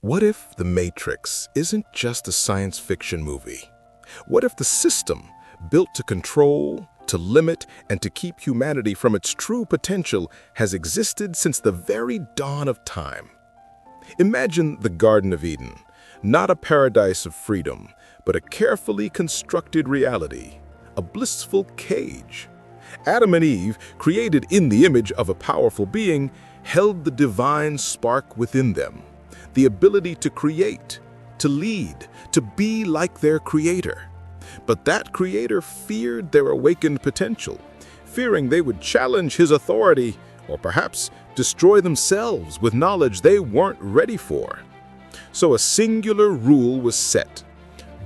What if The Matrix isn't just a science fiction movie? What if the system, built to control, to limit, and to keep humanity from its true potential, has existed since the very dawn of time? Imagine the Garden of Eden, not a paradise of freedom, but a carefully constructed reality, a blissful cage. Adam and Eve, created in the image of a powerful being, held the divine spark within them. The ability to create, to lead, to be like their creator. But that creator feared their awakened potential, fearing they would challenge his authority or perhaps destroy themselves with knowledge they weren't ready for. So a singular rule was set: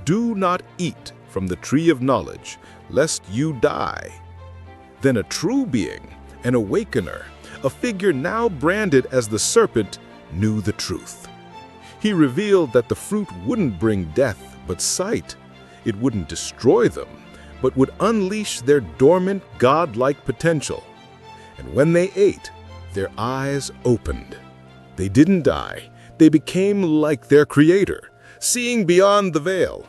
do not eat from the tree of knowledge, lest you die. Then a true being, an awakener, a figure now branded as the serpent, knew the truth. He revealed that the fruit wouldn't bring death, but sight. It wouldn't destroy them, but would unleash their dormant, godlike potential. And when they ate, their eyes opened. They didn't die. They became like their creator, seeing beyond the veil.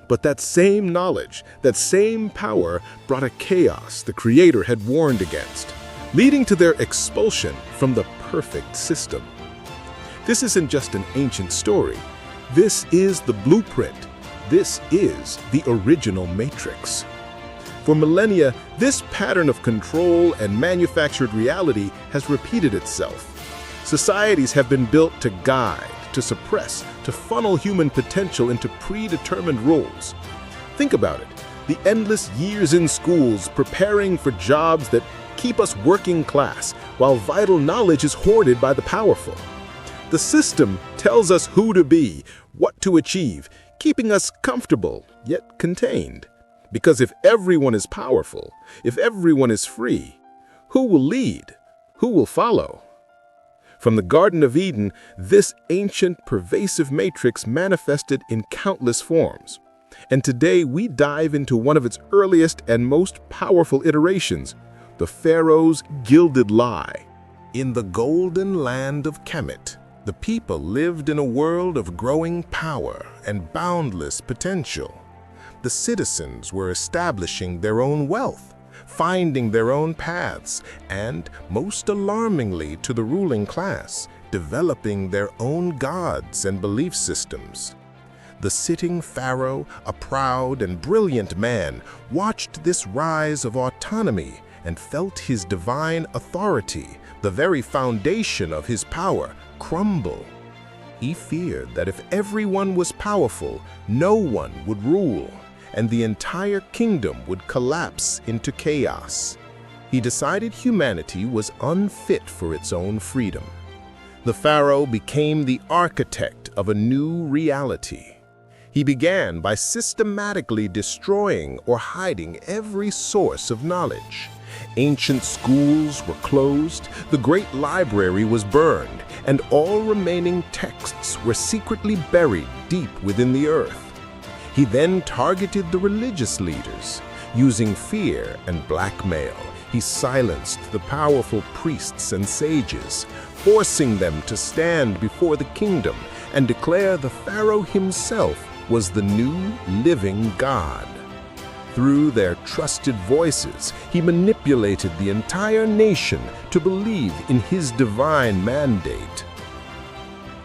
But that same knowledge, that same power brought a chaos the creator had warned against, leading to their expulsion from the perfect system. This isn't just an ancient story. This is the blueprint. This is the original Matrix. For millennia, this pattern of control and manufactured reality has repeated itself. Societies have been built to guide, to suppress, to funnel human potential into predetermined roles. Think about it. The endless years in schools preparing for jobs that keep us working class, while vital knowledge is hoarded by the powerful. The system tells us who to be, what to achieve, keeping us comfortable, yet contained. Because if everyone is powerful, if everyone is free, who will lead? Who will follow? From the Garden of Eden, this ancient, pervasive matrix manifested in countless forms. And today we dive into one of its earliest and most powerful iterations, the Pharaoh's gilded lie. In the golden land of Kemet, the people lived in a world of growing power and boundless potential. The citizens were establishing their own wealth, finding their own paths, and, most alarmingly to the ruling class, developing their own gods and belief systems. The sitting pharaoh, a proud and brilliant man, watched this rise of autonomy and felt his divine authority, the very foundation of his power, crumble. He feared that if everyone was powerful, no one would rule, and the entire kingdom would collapse into chaos. He decided humanity was unfit for its own freedom. The pharaoh became the architect of a new reality. He began by systematically destroying or hiding every source of knowledge. Ancient schools were closed, the great library was burned, and all remaining texts were secretly buried deep within the earth. He then targeted the religious leaders. Using fear and blackmail, he silenced the powerful priests and sages, forcing them to stand before the kingdom and declare the pharaoh himself was the new living god. Through their trusted voices, he manipulated the entire nation to believe in his divine mandate.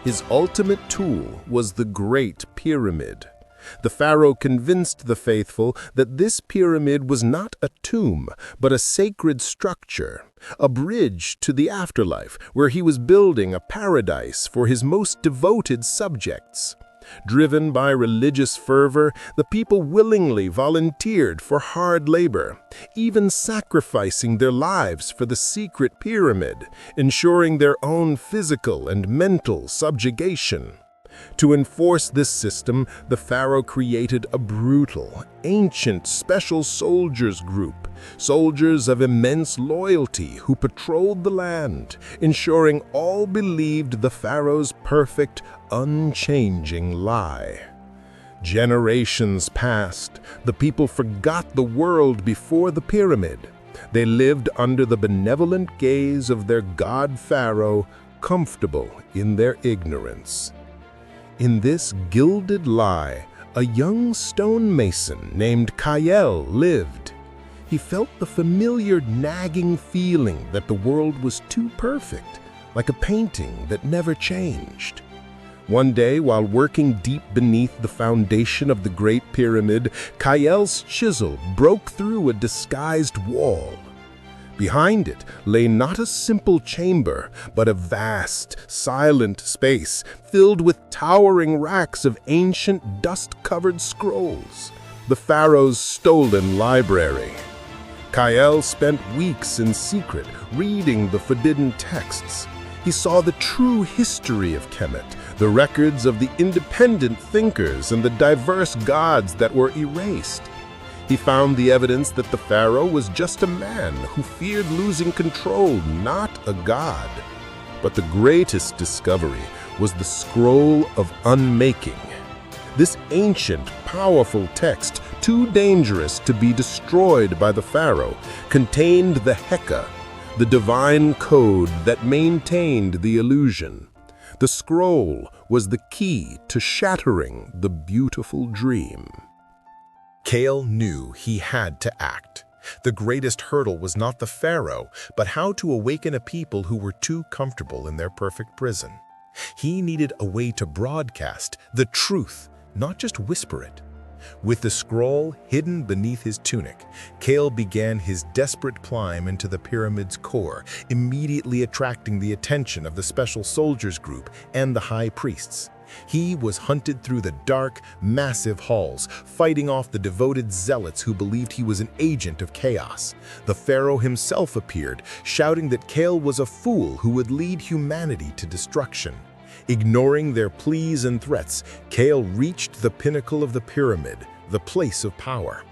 His ultimate tool was the Great Pyramid. The pharaoh convinced the faithful that this pyramid was not a tomb, but a sacred structure, a bridge to the afterlife where he was building a paradise for his most devoted subjects. Driven by religious fervor, the people willingly volunteered for hard labor, even sacrificing their lives for the secret pyramid, ensuring their own physical and mental subjugation. To enforce this system, the pharaoh created a brutal, ancient special soldiers group, soldiers of immense loyalty who patrolled the land, ensuring all believed the pharaoh's perfect, unchanging lie. Generations passed. The people forgot the world before the pyramid. They lived under the benevolent gaze of their god pharaoh, comfortable in their ignorance. In this gilded lie, a young stonemason named Kael lived. He felt the familiar nagging feeling that the world was too perfect, like a painting that never changed. One day, while working deep beneath the foundation of the Great Pyramid, Kael's chisel broke through a disguised wall. Behind it lay not a simple chamber, but a vast, silent space filled with towering racks of ancient, dust-covered scrolls, the Pharaoh's stolen library. Kael spent weeks in secret reading the forbidden texts. He saw the true history of Kemet, the records of the independent thinkers and the diverse gods that were erased. He found the evidence that the pharaoh was just a man who feared losing control, not a god. But the greatest discovery was the Scroll of Unmaking. This ancient, powerful text, too dangerous to be destroyed by the pharaoh, contained the Heka, the divine code that maintained the illusion. The scroll was the key to shattering the beautiful dream. Kael knew he had to act. The greatest hurdle was not the pharaoh, but how to awaken a people who were too comfortable in their perfect prison. He needed a way to broadcast the truth, not just whisper it. With the scroll hidden beneath his tunic, Kael began his desperate climb into the pyramid's core, immediately attracting the attention of the special soldiers group and the high priests. He was hunted through the dark, massive halls, fighting off the devoted zealots who believed he was an agent of chaos. The pharaoh himself appeared, shouting that Kael was a fool who would lead humanity to destruction. Ignoring their pleas and threats, Kael reached the pinnacle of the pyramid, the place of power.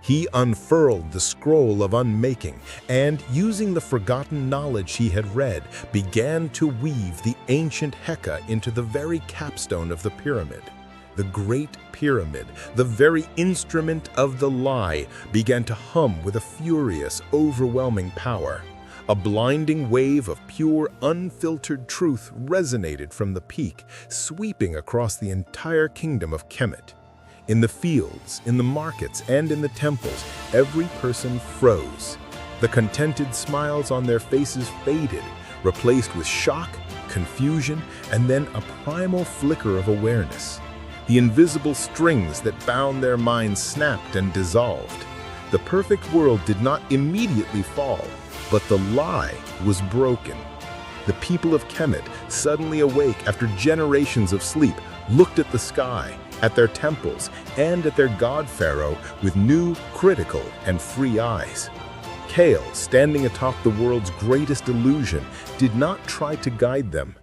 He unfurled the Scroll of Unmaking and, using the forgotten knowledge he had read, began to weave the ancient Heka into the very capstone of the pyramid. The Great Pyramid, the very instrument of the lie, began to hum with a furious, overwhelming power. A blinding wave of pure, unfiltered truth resonated from the peak, sweeping across the entire kingdom of Kemet. In the fields, in the markets, and in the temples, every person froze. The contented smiles on their faces faded, replaced with shock, confusion, and then a primal flicker of awareness. The invisible strings that bound their minds snapped and dissolved. The perfect world did not immediately fall, but the lie was broken. The people of Kemet, suddenly awake after generations of sleep, looked at the sky, at their temples, and at their god pharaoh with new, critical, and free eyes. Kael, standing atop the world's greatest illusion, did not try to guide them.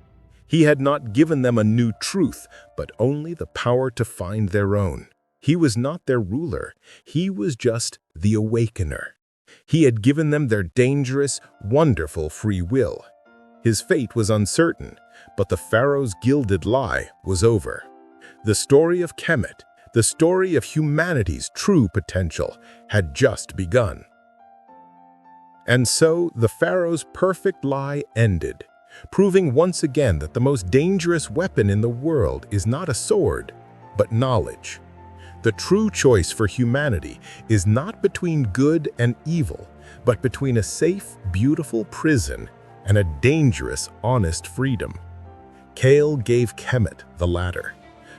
He had not given them a new truth, but only the power to find their own. He was not their ruler. He was just the awakener. He had given them their dangerous, wonderful free will. His fate was uncertain, but the pharaoh's gilded lie was over. The story of Kemet, the story of humanity's true potential, had just begun. And so the pharaoh's perfect lie ended, proving once again that the most dangerous weapon in the world is not a sword, but knowledge. The true choice for humanity is not between good and evil, but between a safe, beautiful prison and a dangerous, honest freedom. Kael gave Kemet the latter,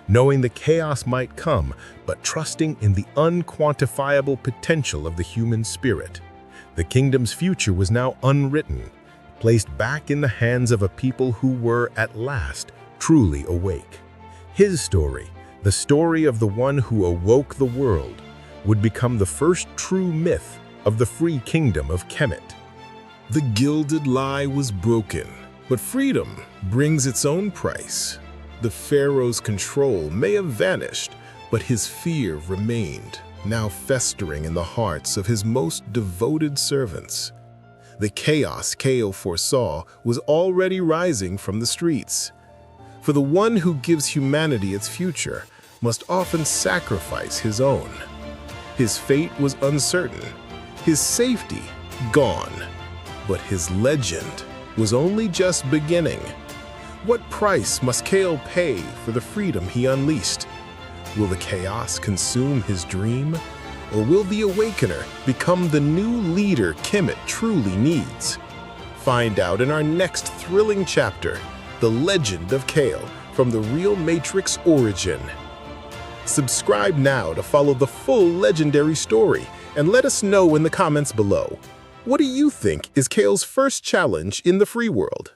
knowing the chaos might come, but trusting in the unquantifiable potential of the human spirit. The kingdom's future was now unwritten, placed back in the hands of a people who were, at last, truly awake. His story, the story of the one who awoke the world, would become the first true myth of the free kingdom of Kemet. The gilded lie was broken, but freedom brings its own price. The pharaoh's control may have vanished, but his fear remained, now festering in the hearts of his most devoted servants. The chaos Kael foresaw was already rising from the streets. For the one who gives humanity its future must often sacrifice his own. His fate was uncertain, his safety gone, but his legend was only just beginning. What price must Kael pay for the freedom he unleashed? Will the chaos consume his dream? Or will the Awakener become the new leader Kemet truly needs? Find out in our next thrilling chapter, The Legend of Kael, from the real Matrix origin. Subscribe now to follow the full legendary story, and let us know in the comments below. What do you think is Kael's first challenge in the free world?